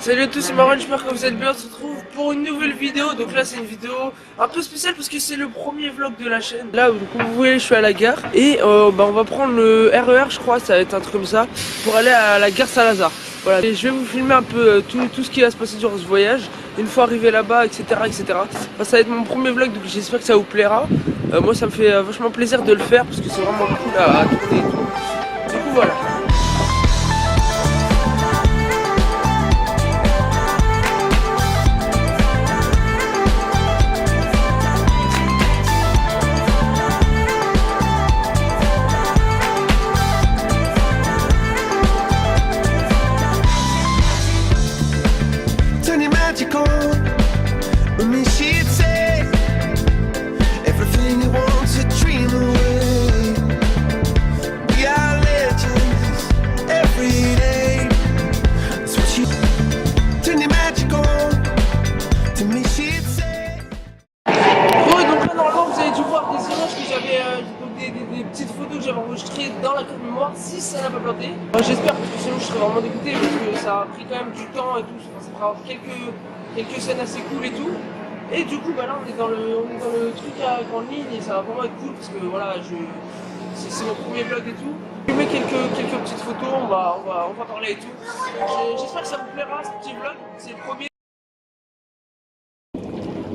Salut à tous, c'est Marwan, j'espère que vous êtes bien. On se retrouve pour une nouvelle vidéo. Donc là c'est une vidéo un peu spéciale parce que c'est le premier vlog de la chaîne. Là comme vous voyez je suis à la gare et on va prendre le RER, je crois, ça va être un truc comme ça, pour aller à la gare Saint-Lazare. Voilà, et je vais vous filmer un peu tout ce qui va se passer durant ce voyage, une fois arrivé là-bas, etc. etc. Enfin, ça va être mon premier vlog, donc j'espère que ça vous plaira. Moi ça me fait vachement plaisir de le faire parce que c'est vraiment cool à tourner et tout. Du coup voilà. Des petites photos que j'avais enregistrées dans la carte mémoire si ça n'a pas planté. J'espère, parce que sinon je serais vraiment dégoûté parce que ça a pris quand même du temps et tout. Enfin, ça prend quelques scènes assez cool et tout. Et du coup bah là on est dans le truc à grande ligne et ça va vraiment être cool parce que voilà, c'est mon premier vlog et tout. Je mets quelques petites photos, on va parler et tout. J'espère que ça vous plaira ce petit vlog, c'est le premier.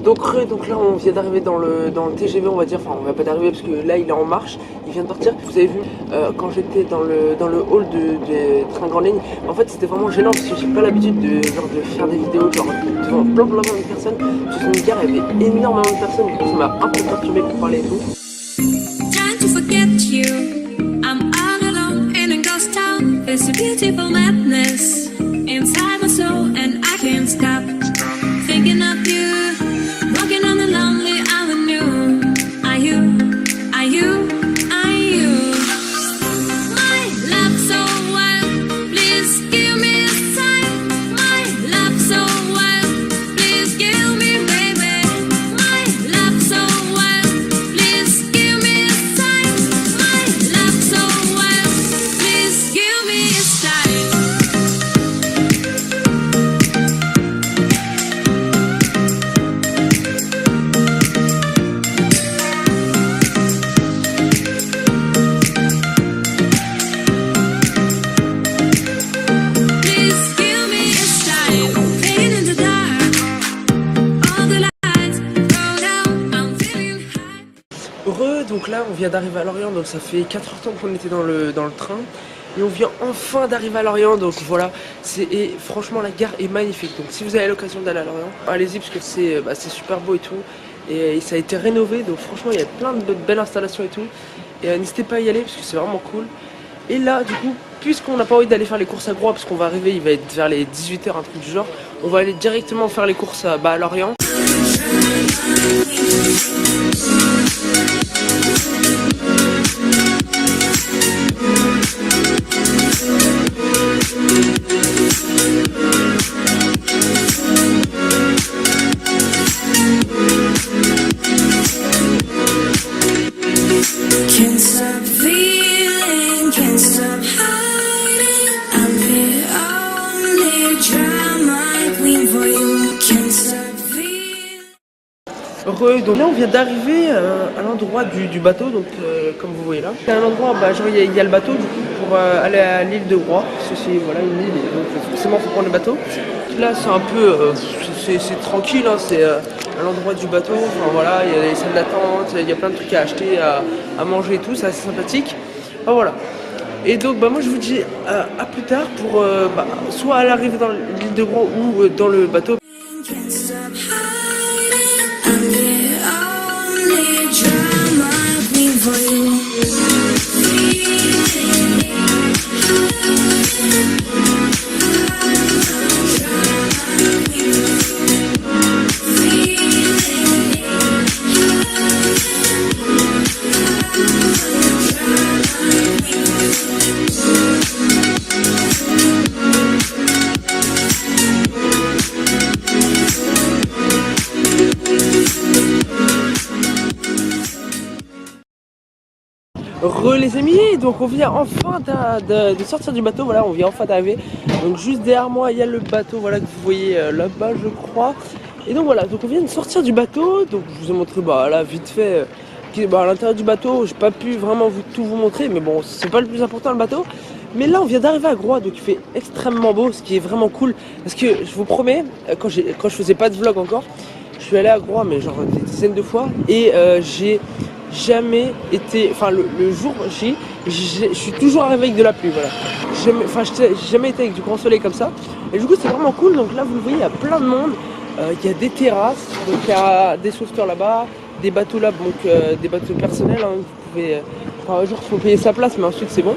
Donc là on vient d'arriver dans le TGV, on va dire, enfin on va pas d'arriver parce que là il est en marche, il vient de partir. Vous avez vu quand j'étais dans le hall de train grande ligne, en fait c'était vraiment gênant parce que j'ai pas l'habitude de faire des vidéos genre devant plein de personnes. Sur une gare il y avait énormément de personnes, du coup ça m'a un peu perturbé pour parler et tout. Donc là on vient d'arriver à Lorient, donc ça fait 4 heures qu'on était dans le train et on vient enfin d'arriver à Lorient, donc voilà. Et franchement la gare est magnifique, donc si vous avez l'occasion d'aller à Lorient, allez-y parce que c'est super beau et tout, et ça a été rénové, donc franchement il y a plein de belles installations et tout, et n'hésitez pas à y aller parce que c'est vraiment cool. Et là du coup, puisqu'on n'a pas envie d'aller faire les courses à Groix parce qu'on va arriver, il va être vers les 18 h, un truc du genre, on va aller directement faire les courses à Lorient. Donc là on vient d'arriver à l'endroit du bateau, donc comme vous voyez là. C'est un endroit, genre il y a le bateau du coup pour aller à l'île de Groix. C'est voilà une île, et donc forcément faut prendre le bateau. Là c'est un peu, c'est tranquille, hein, c'est à l'endroit du bateau. Enfin voilà, il y a les salles d'attente, il y a plein de trucs à acheter, à manger et tout, c'est assez sympathique. Enfin, voilà. Et donc moi je vous dis à plus tard pour soit à l'arrivée dans l'île de Groix ou dans le bateau. Les amis, donc on vient enfin de sortir du bateau, voilà, on vient enfin d'arriver. Donc juste derrière moi il y a le bateau, voilà, que vous voyez là-bas je crois. Et donc voilà, donc on vient de sortir du bateau, donc je vous ai montré là vite fait à l'intérieur du bateau, j'ai pas pu vraiment tout vous montrer, mais bon c'est pas le plus important le bateau. Mais là on vient d'arriver à Groix, donc il fait extrêmement beau, ce qui est vraiment cool. Parce que je vous promets, quand je faisais pas de vlog encore, je suis allé à Groix mais genre des dizaines de fois. Et j'ai jamais été, enfin le jour je suis toujours arrivé avec de la pluie, voilà. J'ai jamais été avec du grand soleil comme ça. Et du coup c'est vraiment cool, donc là vous le voyez, il y a plein de monde. Il y a des terrasses, donc il y a des sauveteurs là-bas, des bateaux là, donc des bateaux personnels, hein, vous pouvez, un jour il faut payer sa place mais ensuite c'est bon.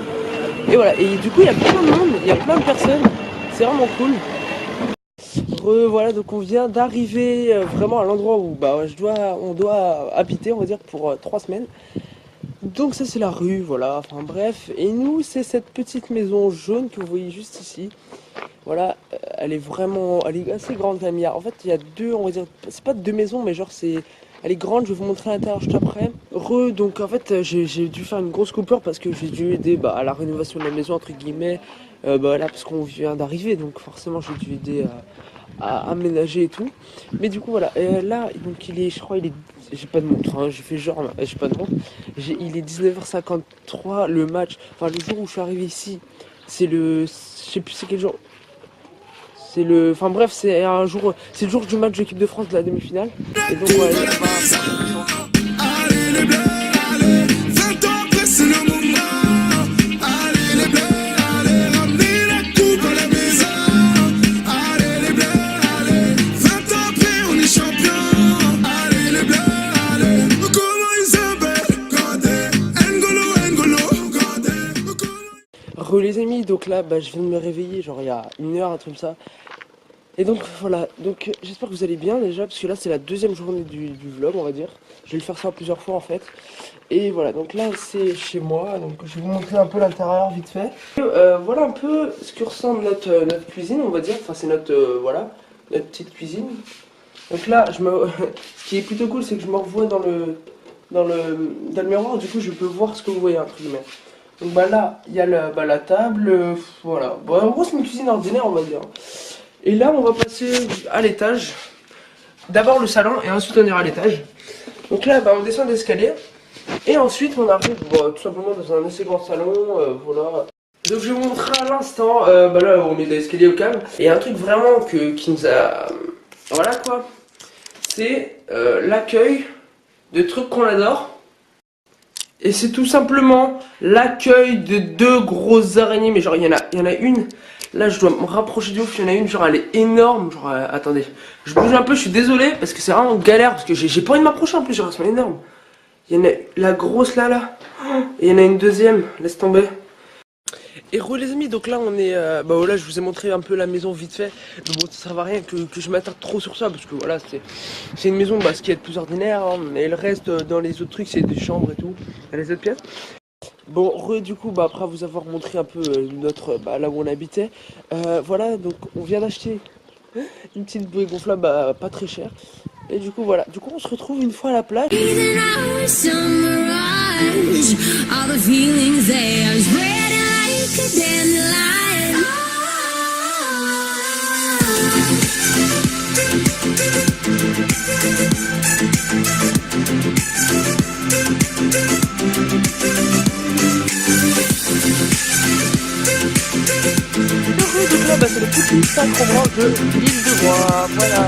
Et voilà, et du coup il y a plein de monde, il y a plein de personnes, c'est vraiment cool. Voilà, donc on vient d'arriver vraiment à l'endroit où on doit habiter, on va dire, pour 3 semaines. Donc ça c'est la rue, voilà, enfin bref. Et nous c'est cette petite maison jaune que vous voyez juste ici. Voilà, elle est assez grande quand même. En fait il y a deux, on va dire, c'est pas deux maisons mais genre elle est grande, je vais vous montrer à l'intérieur juste après. Donc en fait j'ai dû faire une grosse coupure parce que j'ai dû aider à la rénovation de la maison entre guillemets. Là parce qu'on vient d'arriver donc forcément j'ai dû aider à aménager et tout. Mais du coup voilà, là donc j'ai pas de montre, hein, j'ai fait genre, j'ai pas de montre. Il est 19h53, le match, enfin le jour où je suis arrivé ici, je sais plus c'est quel jour. Enfin bref, c'est le jour du match de l'équipe de France de la demi-finale. Et donc voilà, les amis, donc là je viens de me réveiller genre il y a 1 heure, un truc comme ça. Et donc voilà, donc j'espère que vous allez bien déjà, parce que là c'est la deuxième journée du vlog on va dire. Je vais le faire ça plusieurs fois en fait. Et voilà, donc là c'est chez moi, donc je vais vous montrer un peu l'intérieur vite fait. Voilà un peu ce que ressemble notre cuisine on va dire, enfin c'est notre petite cuisine. Donc là, ce qui est plutôt cool c'est que je me revois dans le miroir, du coup je peux voir ce que vous voyez entre guillemets. Donc là, il y a la table, voilà. Bon, en gros c'est une cuisine ordinaire on va dire. Et là on va passer à l'étage. D'abord le salon et ensuite on ira à l'étage. Donc là on descend l'escalier. Et ensuite on arrive tout simplement dans un assez grand salon, voilà. Donc je vais vous montrer à l'instant, là on met l'escalier au calme. Et un truc vraiment qui nous a... Voilà quoi. C'est l'accueil de trucs qu'on adore. Et c'est tout simplement l'accueil de 2 grosses araignées. Mais genre il y en a une. Là je dois me rapprocher du ouf. Il y en a une genre elle est énorme. Genre attendez. Je bouge un peu, je suis désolé. Parce que c'est vraiment galère. Parce que j'ai pas envie de m'approcher en plus. Genre elles sont énormes. Il y en a la grosse là. Et il y en a une deuxième. Laisse tomber. Et les amis, donc là on est, voilà, je vous ai montré un peu la maison vite fait, mais bon ça sert à rien que je m'attarde trop sur ça, parce que voilà, c'est une maison, ce qui est le plus ordinaire, hein, et le reste dans les autres trucs c'est des chambres et tout, les autres pièces. Bon, du coup, après vous avoir montré un peu là où on habitait, voilà, donc on vient d'acheter une petite bouée gonflable pas très chère. Et du coup voilà, on se retrouve une fois à la plage. Donc là, c'est le petit sacrement de l'île de Groix, voilà.